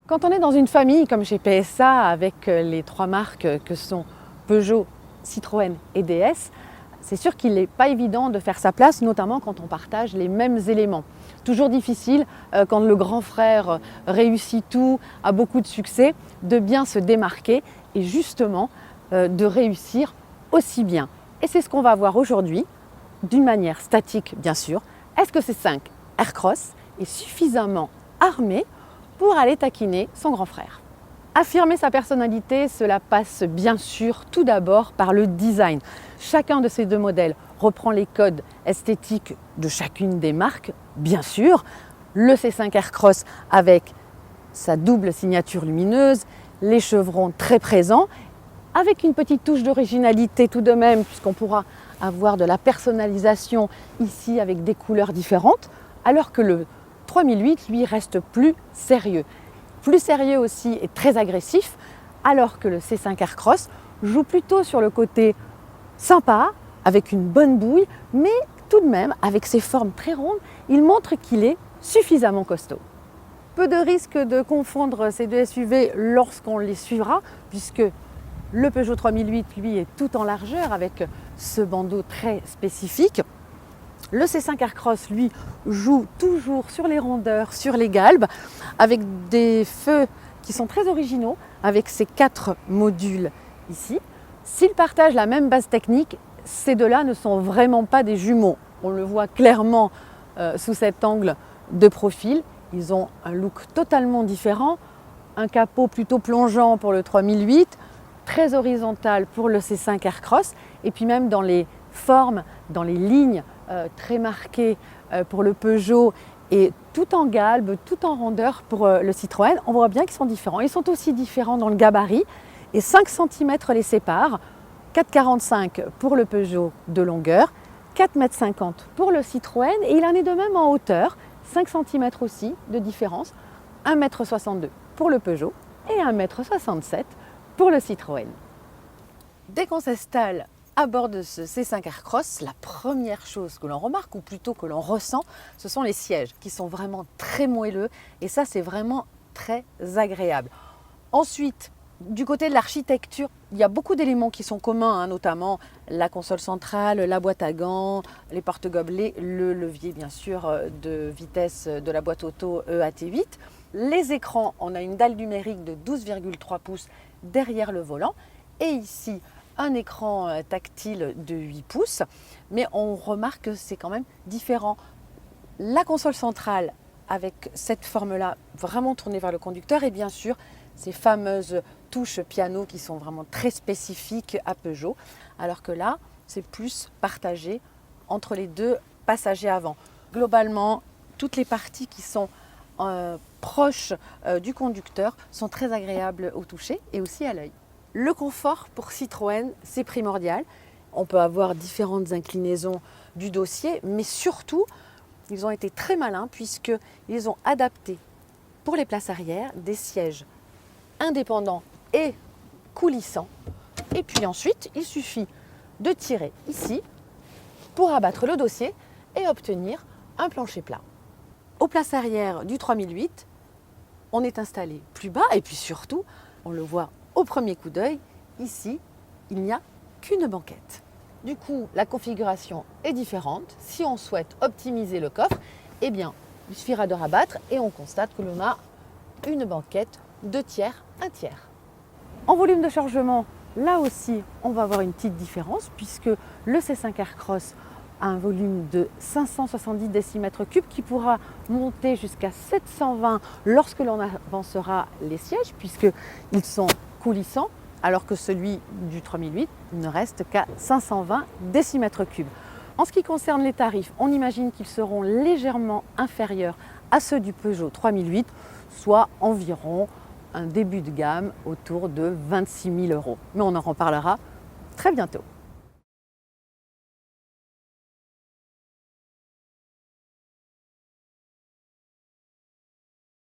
Quand on est dans une famille comme chez PSA avec les trois marques que sont Peugeot, Citroën et DS, c'est sûr qu'il n'est pas évident de faire sa place, notamment quand on partage les mêmes éléments. Toujours difficile quand le grand frère réussit tout, a beaucoup de succès, de bien se démarquer et justement de réussir aussi bien. Et c'est ce qu'on va voir aujourd'hui, d'une manière statique bien sûr. Est-ce que C5 Aircross est suffisamment armé pour aller taquiner son grand frère? Affirmer sa personnalité, cela passe bien sûr tout d'abord par le design. Chacun de ces deux modèles reprend les codes esthétiques de chacune des marques, bien sûr. Le C5 Aircross avec sa double signature lumineuse, les chevrons très présents, avec une petite touche d'originalité tout de même, puisqu'on pourra avoir de la personnalisation ici avec des couleurs différentes, alors que le 3008, lui, reste plus sérieux aussi et très agressif, alors que le C5 Aircross joue plutôt sur le côté sympa, avec une bonne bouille, mais tout de même, avec ses formes très rondes, il montre qu'il est suffisamment costaud. Peu de risque de confondre ces deux SUV lorsqu'on les suivra, puisque le Peugeot 3008, lui, est tout en largeur avec ce bandeau très spécifique. Le C5 Aircross, lui, joue toujours sur les rondeurs, sur les galbes, avec des feux qui sont très originaux, avec ces 4 modules ici. S'ils partagent la même base technique, ces deux-là ne sont vraiment pas des jumeaux. On le voit clairement sous cet angle de profil. Ils ont un look totalement différent, un capot plutôt plongeant pour le 3008, très horizontal pour le C5 Aircross, et puis même dans les formes, dans les lignes très marquées pour le Peugeot et tout en galbe, tout en rondeur pour le Citroën, on voit bien qu'ils sont différents. Ils sont aussi différents dans le gabarit et 5 cm les séparent, 4,45 m pour le Peugeot de longueur, 4,50 m pour le Citroën et il en est de même en hauteur, 5 cm aussi de différence, 1,62 m pour le Peugeot et 1,67 m pour le Citroën. Dès qu'on s'installe à bord de ce C5 Aircross, la première chose que l'on remarque, ou plutôt que l'on ressent, ce sont les sièges qui sont vraiment très moelleux et ça c'est vraiment très agréable. Ensuite, du côté de l'architecture, il y a beaucoup d'éléments qui sont communs, notamment la console centrale, la boîte à gants, les porte-gobelets, le levier bien sûr de vitesse de la boîte auto EAT8. Les écrans, on a une dalle numérique de 12,3 pouces derrière le volant et ici un écran tactile de 8 pouces, mais on remarque que c'est quand même différent. La console centrale avec cette forme-là vraiment tournée vers le conducteur et bien sûr ces fameuses touches piano qui sont vraiment très spécifiques à Peugeot, alors que là c'est plus partagé entre les deux passagers avant. Globalement, toutes les parties qui sont proches du conducteur sont très agréables au toucher et aussi à l'œil. Le confort pour Citroën, c'est primordial. On peut avoir différentes inclinaisons du dossier, mais surtout, ils ont été très malins puisqu'ils ont adapté pour les places arrière des sièges indépendants et coulissants. Et puis ensuite, il suffit de tirer ici pour abattre le dossier et obtenir un plancher plat. Aux places arrière du 3008, on est installé plus bas et puis surtout, on le voit au premier coup d'œil, ici, il n'y a qu'une banquette. Du coup, la configuration est différente. Si on souhaite optimiser le coffre, eh bien, il suffira de rabattre et on constate que l'on a une banquette 2 tiers, 1 tiers. En volume de chargement, là aussi, on va avoir une petite différence puisque le C5 Aircross a un volume de 570 décimètres cubes qui pourra monter jusqu'à 720 lorsque l'on avancera les sièges puisqu'ils sont coulissants, alors que celui du 3008 ne reste qu'à 520 décimètres cubes. En ce qui concerne les tarifs, on imagine qu'ils seront légèrement inférieurs à ceux du Peugeot 3008, soit environ un début de gamme autour de 26 000 €. Mais on en reparlera très bientôt.